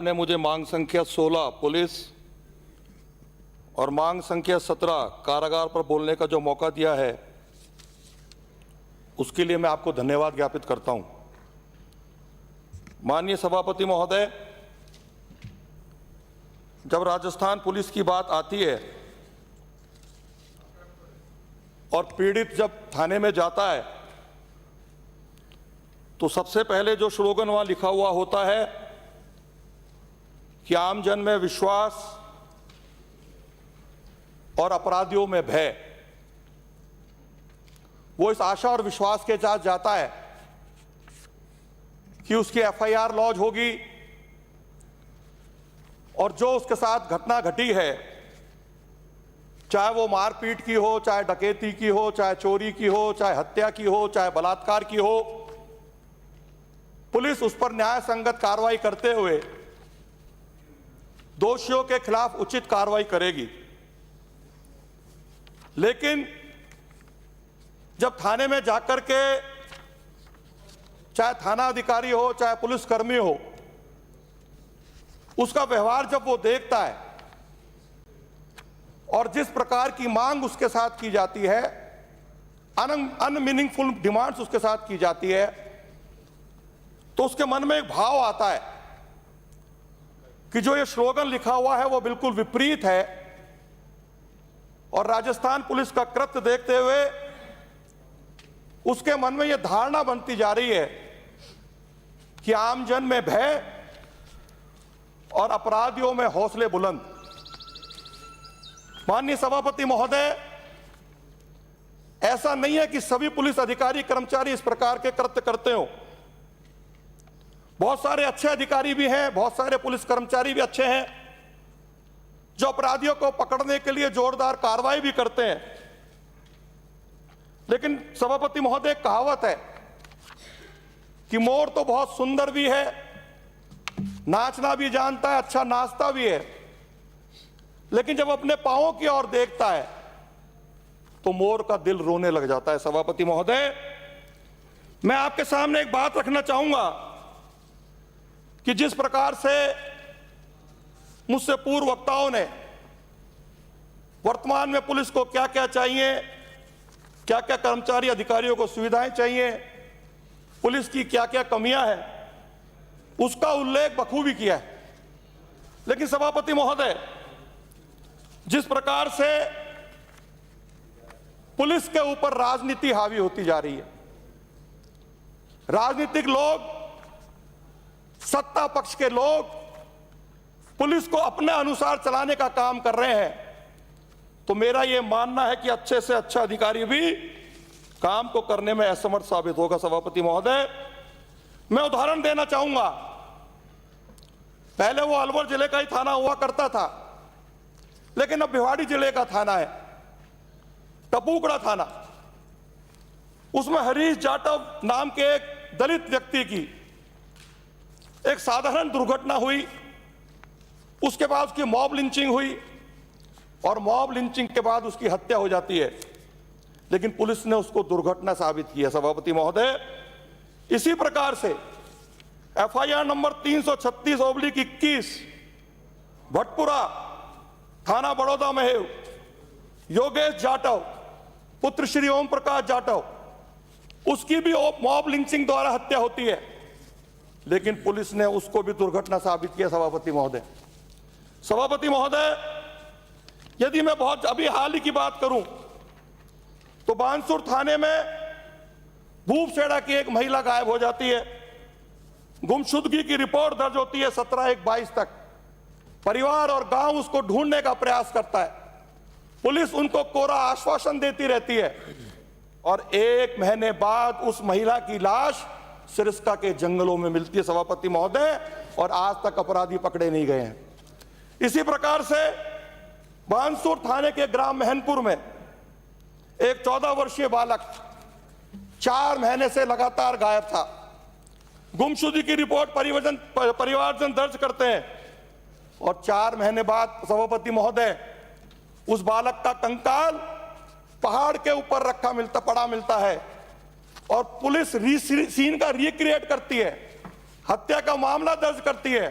ने मुझे मांग संख्या 16 पुलिस और मांग संख्या 17 कारागार पर बोलने का जो मौका दिया है उसके लिए मैं आपको धन्यवाद ज्ञापित करता हूं। माननीय सभापति महोदय, जब राजस्थान पुलिस की बात आती है और पीड़ित जब थाने में जाता है तो सबसे पहले जो स्लोगन वहां लिखा हुआ होता है कि आम जन में विश्वास और अपराधियों में भय। वो इस आशा और विश्वास के साथ जाता है कि उसकी एफआईआर लॉन्च होगी और जो उसके साथ घटना घटी है, चाहे वो मारपीट की हो, चाहे डकैती की हो, चाहे चोरी की हो, चाहे हत्या की हो, चाहे बलात्कार की हो, पुलिस उस पर न्याय संगत कार्रवाई करते हुए दोषियों के खिलाफ उचित कार्रवाई करेगी। लेकिन जब थाने में जाकर के चाहे थाना अधिकारी हो, चाहे पुलिसकर्मी हो, उसका व्यवहार जब वो देखता है और जिस प्रकार की मांग उसके साथ की जाती है, अनमीनिंगफुल डिमांड्स उसके साथ की जाती है, तो उसके मन में एक भाव आता है कि जो ये स्लोगन लिखा हुआ है वो बिल्कुल विपरीत है। और राजस्थान पुलिस का कृत्य देखते हुए उसके मन में यह धारणा बनती जा रही है कि आमजन में भय और अपराधियों में हौसले बुलंद। माननीय सभापति महोदय, ऐसा नहीं है कि सभी पुलिस अधिकारी कर्मचारी इस प्रकार के कृत्य करते हो। बहुत सारे अच्छे अधिकारी भी हैं, बहुत सारे पुलिस कर्मचारी भी अच्छे हैं जो अपराधियों को पकड़ने के लिए जोरदार कार्रवाई भी करते हैं। लेकिन सभापति महोदय, कहावत है कि मोर तो बहुत सुंदर भी है, नाचना भी जानता है, अच्छा नाचता भी है, लेकिन जब अपने पांवों की ओर देखता है तो मोर का दिल रोने लग जाता है। सभापति महोदय, मैं आपके सामने एक बात रखना चाहूंगा कि जिस प्रकार से मुझसे पूर्व वक्ताओं ने वर्तमान में पुलिस को क्या क्या चाहिए, क्या क्या कर्मचारी अधिकारियों को सुविधाएं चाहिए, पुलिस की क्या क्या कमियां हैं, उसका उल्लेख बखूबी किया है। लेकिन सभापति महोदय, जिस प्रकार से पुलिस के ऊपर राजनीति हावी होती जा रही है, राजनीतिक लोग, सत्ता पक्ष के लोग पुलिस को अपने अनुसार चलाने का काम कर रहे हैं, तो मेरा यह मानना है कि अच्छे से अच्छा अधिकारी भी काम को करने में असमर्थ साबित होगा। सभापति महोदय, मैं उदाहरण देना चाहूंगा। पहले वो अलवर जिले का ही थाना हुआ करता था, लेकिन अब भिवाड़ी जिले का थाना है, टपूकड़ा थाना। उसमें हरीश जाटव नाम के एक दलित व्यक्ति की एक साधारण दुर्घटना हुई, उसके बाद उसकी मॉब लिंचिंग हुई और मॉब लिंचिंग के बाद उसकी हत्या हो जाती है, लेकिन पुलिस ने उसको दुर्घटना साबित किया। सभापति महोदय, इसी प्रकार से एफआईआर नंबर 336/21 भटपुरा थाना बड़ौदा में है, योगेश जाटव पुत्र श्री ओम प्रकाश जाटव, उसकी भी मॉब लिंचिंग द्वारा हत्या होती है, लेकिन पुलिस ने उसको भी दुर्घटना साबित किया। सभापति महोदय, यदि मैं बहुत अभी हाल ही की बात करूं तो बानसूर थाने में भूपसेड़ा की एक महिला गायब हो जाती है। गुमशुदगी की रिपोर्ट दर्ज होती है 17/1/22 तक। परिवार और गांव उसको ढूंढने का प्रयास करता है, पुलिस उनको कोरा आश्वासन देती रहती है और 1 महीने बाद उस महिला की लाश सिरस्का के जंगलों में मिलती है। सभापति महोदय, और आज तक अपराधी पकड़े नहीं गए हैं। इसी प्रकार से बानसूर थाने के ग्राम महनपुर में एक 14 वर्षीय बालक 4 महीने से लगातार गायब था। गुमशुदगी की रिपोर्ट परिवारजन दर्ज करते हैं और 4 महीने बाद सभापति महोदय, उस बालक का कंकाल पहाड़ के ऊपर पड़ा मिलता है और पुलिस सीन का रिक्रिएट करती है, हत्या का मामला दर्ज करती है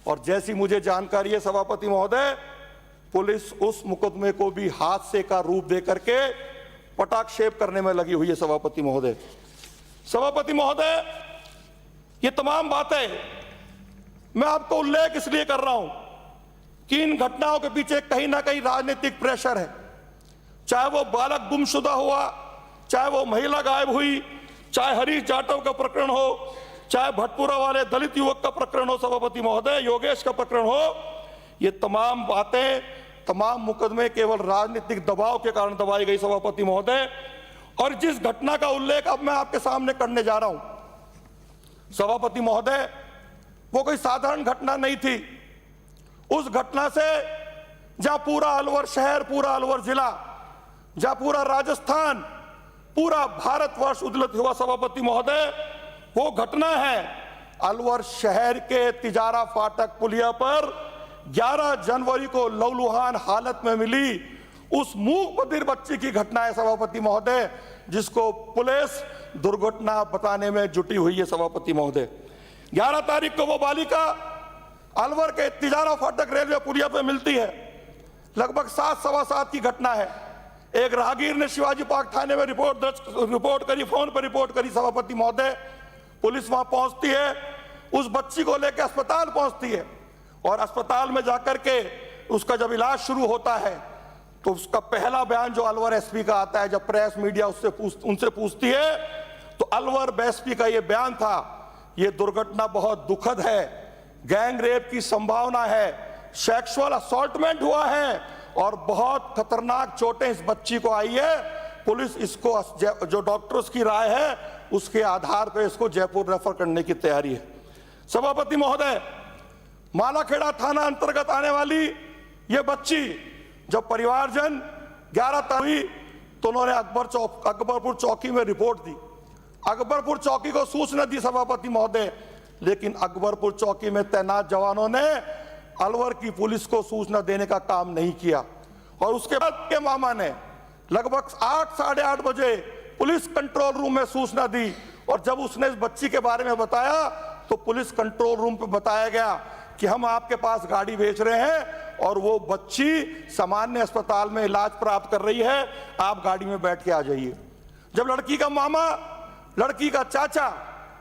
और जैसी मुझे जानकारी है सभापति महोदय, पुलिस उस मुकदमे को भी हादसे का रूप दे करके पटाक्षेप करने में लगी हुई है। सभापति महोदय, ये तमाम बातें मैं आपको उल्लेख इसलिए कर रहा हूं कि इन घटनाओं के पीछे कहीं ना कहीं राजनीतिक प्रेशर है। चाहे वो बालक गुमशुदा हुआ, चाहे वो महिला गायब हुई, चाहे हरीश जाटव का प्रकरण हो, चाहे भटपुरा वाले दलित युवक का प्रकरण हो, सभापति महोदय योगेश का प्रकरण हो, ये तमाम बातें, तमाम मुकदमे केवल राजनीतिक दबाव के कारण दबाई गई सभापति महोदय। और जिस घटना का उल्लेख अब मैं आपके सामने करने जा रहा हूं सभापति महोदय, वो कोई साधारण घटना नहीं थी। उस घटना से जहां पूरा अलवर शहर, पूरा अलवर जिला, जहां पूरा राजस्थान, पूरा भारतवर्ष उद्विग्न हुआ सभापति महोदय, वो घटना है अलवर शहर के तिजारा फाटक पुलिया पर 11 जनवरी को लहूलुहान हालत में मिली उस मूक बधिर बच्ची की घटना है सभापति महोदय, जिसको पुलिस दुर्घटना बताने में जुटी हुई है सभापति महोदय। 11 तारीख को वो बालिका अलवर के तिजारा फाटक रेलवे पुलिया पे मिलती है। लगभग 7, सवा 7 की घटना है। एक राहगीर ने शिवाजी पार्क थाने में रिपोर्ट करी, फोन पर रिपोर्ट करी सभापति महोदय। पुलिस वहां पहुंचती है, उस बच्ची को लेकर अस्पताल पहुंचती है और अस्पताल में जाकर के उसका जब इलाज शुरू होता है तो उसका पहला बयान जो अलवर एसपी का आता है, जब प्रेस मीडिया उनसे पूछती है तो अलवर एसपी का यह बयान था, यह दुर्घटना बहुत दुखद है, गैंग रेप की संभावना है, सेक्सुअल असॉल्टमेंट हुआ है और बहुत खतरनाक चोटें इस बच्ची को आई है। पुलिस इसको, जो डॉक्टर्स की राय है उसके आधार पर इसको जयपुर रेफर करने की तैयारी है। सभापति महोदय, मालाखेड़ा थाना अंतर्गत आने वाली यह बच्ची जब परिवारजन 11 तारीख हुई तो उन्होंने अकबरपुर चौकी में रिपोर्ट दी। अकबरपुर चौकी को सूचना दी सभापति महोदय, लेकिन अकबरपुर चौकी में तैनात जवानों ने अलवर की पुलिस को सूचना देने का काम नहीं किया और उसके बाद के मामा ने लगभग 8, साढ़े 8 बजे पुलिस कंट्रोल रूम में सूचना दी और जब उसने इस बच्ची के बारे में बताया तो पुलिस कंट्रोल रूम पे बताया गया कि हम आपके पास गाड़ी भेज रहे हैं और वो बच्ची सामान्य अस्पताल में इलाज प्राप्त कर रही है, आप गाड़ी में बैठ के आ जाइए। जब लड़की का मामा, लड़की का चाचा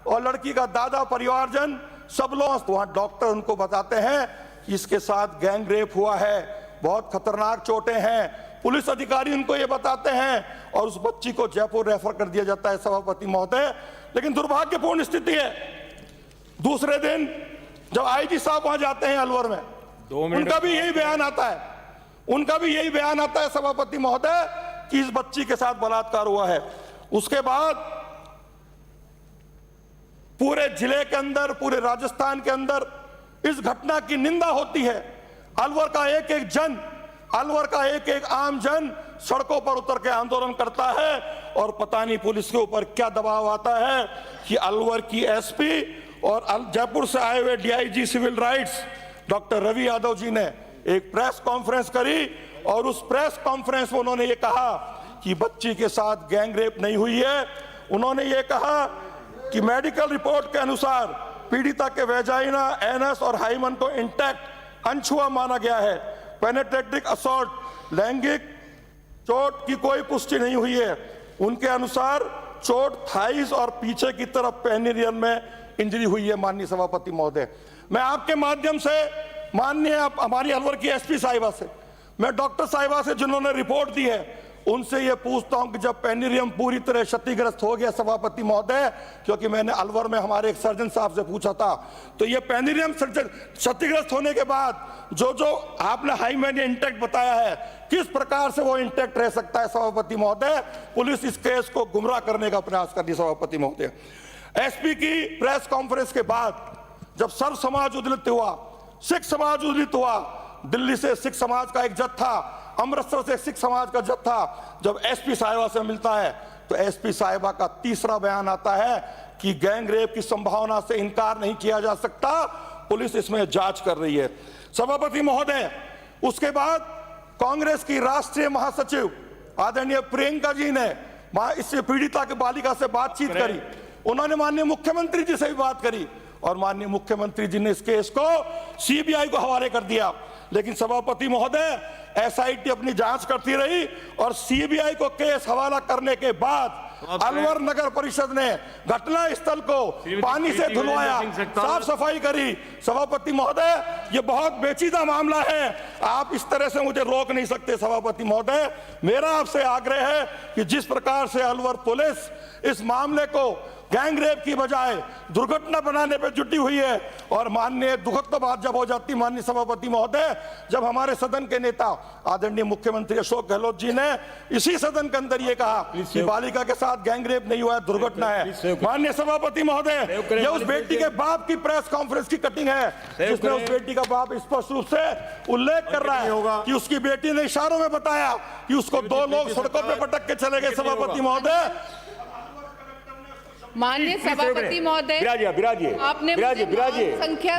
और लड़की का दादा, परिवारजन सब लोग वहां डॉक्टर उनको बताते हैं कि इसके साथ गैंग रेप हुआ है, बहुत खतरनाक चोटें हैं। पुलिस अधिकारी उनको ये बताते हैं और उस बच्ची को जयपुर रेफर कर दिया जाता है सभापति महोदय। लेकिन दुर्भाग्यपूर्ण स्थिति है, दूसरे दिन जब आईजी साहब वहां जाते हैं अलवर में, उनका भी यही बयान आता है सभापति महोदय कि इस बच्ची के साथ बलात्कार हुआ है। उसके बाद पूरे जिले के अंदर, पूरे राजस्थान के अंदर इस घटना की निंदा होती है। अलवर का एक एक आम जन सड़कों पर उतर के आंदोलन करता है और पता नहीं पुलिस के ऊपर क्या दबाव आता है कि अलवर की एसपी और जयपुर से आए हुए DIG civil rights doctor Ravi Yadav ji ने एक प्रेस कॉन्फ्रेंस करी और उस प्रेस कॉन्फ्रेंस में उन्होंने ये कहा कि बच्ची के साथ गैंग रेप नहीं हुई है। उन्होंने ये कहा कि मेडिकल रिपोर्ट के अनुसार पीड़िता के वेजाइना, एनस और हाइमन को इंटैक्ट अनछुआ माना गया है। पेनेट्रेटिक असॉल्ट, लैंगिक चोट की कोई पुष्टि नहीं हुई है। उनके अनुसार चोट थाइस और पीछे की तरफ पेनिरियन में इंजरी हुई है। माननीय सभापति महोदय, मैं आपके माध्यम से माननीय हमारी अलवर की एसपी साहिबा से, मैं डॉक्टर साहिबा से जिन्होंने रिपोर्ट दी है, उनसे ये पूछता हूं कि जब पेनिरियम पूरी तरह क्षतिग्रस्त हो गया सभापति महोदय, क्योंकि मैंने अलवर में हमारे एक सर्जन साहब से पूछा था, तो ये पेनिरियम क्षतिग्रस्त होने के बाद जो आपने हाइमेन इंटैक्ट बताया है, किस प्रकार से वो इंटैक्ट रह सकता है सभापति महोदय? पुलिस इस केस को गुमराह करने का प्रयास कर रही है सभापति महोदय। एसपी की प्रेस कॉन्फ्रेंस के बाद जब सर्व समाज उद्विग्न हुआ, सिख समाज उद्विग्न हुआ, दिल्ली से सिख समाज का एक जत्था, अमृतसर से सिख समाज का जत्था जब एसपी साहिबा से मिलता है तो एसपी साहिबा का तीसरा बयान आता है कि गैंग रेप की संभावना से इनकार नहीं किया जा सकता, पुलिस इसमें जांच कर रही है सभापति महोदय। उसके बाद कांग्रेस की राष्ट्रीय महासचिव आदरणीय प्रियंका जी ने इससे पीड़िता के बालिका से बातचीत करी, उन्होंने माननीय मुख्यमंत्री जी से भी बात करी और माननीय मुख्यमंत्री जी ने इस केस को सीबीआई को हवाले कर दिया। लेकिन सभापति महोदय, एसआईटी अपनी जांच करती रही और सीबीआई को केस हवाला करने के बाद अलवर नगर परिषद ने घटना स्थल को पानी से धुलवाया, साफ सफाई करी। सभापति महोदय, ये बहुत पेचीदा मामला है, आप इस तरह से मुझे रोक नहीं सकते। सभापति महोदय, मेरा आपसे आग्रह है कि जिस प्रकार से अलवर पुलिस इस मामले को गैंगरेप की बजाय दुर्घटना बनाने पे जुटी हुई है, और माननीय दुखद तो बात जब हो जाती माननीय सभापति महोदय, जब हमारे सदन के नेता आदरणीय मुख्यमंत्री अशोक गहलोत जी ने इसी सदन के अंदर ये कहा कि बालिका के साथ गैंगरेप नहीं हुआ है, दुर्घटना है। माननीय सभापति महोदय, ये उस बेटी के बाप की प्रेस कॉन्फ्रेंस की कटिंग है, जिसमें उस बेटी का बाप स्पष्ट रूप से उल्लेख कर रहा है कि उसकी बेटी ने इशारों में बताया कि उसको 2 लोग सड़कों पर पटक के चले गए। सभापति महोदय, माननीय सभापति महोदय, विराजिए आपने मुझे संख्या